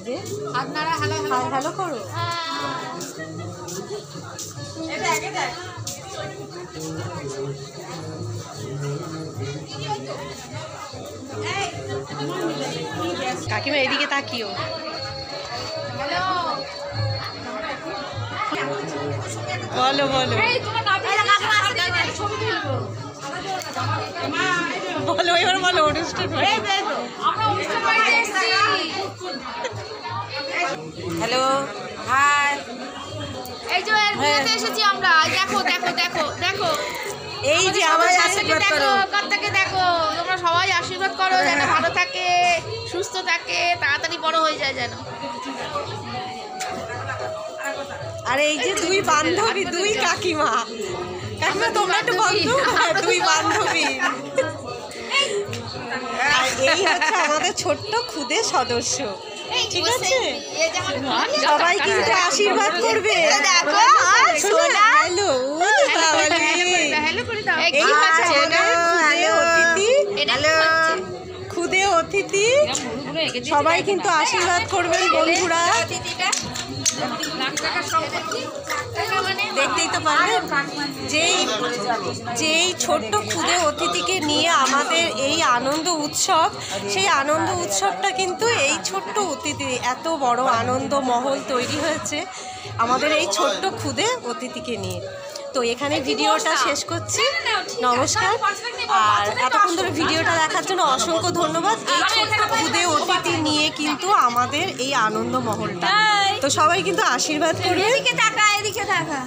যে আপনারা hello hello করো। কাকিমা এদিকে তাকিও। বলো বলো বলো এবার বলো অনুষ্ঠান। হ্যালো হাই, এই যে এর বিয়েতে এসেছি আমরা। দেখো দেখো দেখো দেখো, এই যে আমার আশীর্বাদ করো, কর্তাকে দেখো, তোমরা সবাই আশীর্বাদ করো যেন ভালো থাকে, সুস্থ থাকে, তাড়াতাড়ি বড় হয়ে যায় যেন। আর এই যে দুই বান্ধবী, দুই কাকিমা, কাকিমা তোমরা একটু বন্ধু, দুই বান্ধবী। আর এই হচ্ছে আমাদের ছোট্ট খুদে সদস্য, ঠিক আছে? সবাই কিন্তু আশীর্বাদ করবে। হ্যালো, খুদে অতিথি, সবাই কিন্তু আশীর্বাদ করবেন বন্ধুরা। দেখতেই তো পারবেন যেই ছোট্ট খুদে অতিথিকে নিয়ে আমাদের এই আনন্দ উৎসব, সেই আনন্দ উৎসবটা কিন্তু এই ছোট্ট অতিথি, এত বড় আনন্দ মহল তৈরি হয়েছে আমাদের এই ছোট্ট খুদে অতিথিকে নিয়ে। তো এখানে ভিডিওটা শেষ করছি, নমস্কার। আর এতক্ষণ ধরে ভিডিওটা দেখার জন্য অসংখ্য ধন্যবাদ। এই ছোট্ট খুদে অতিথি নিয়ে কিন্তু আমাদের এই আনন্দ মহলটা, তো সবাই কিন্তু আশীর্বাদ করবে। এদিকে তাকা, এদিকে তাকা।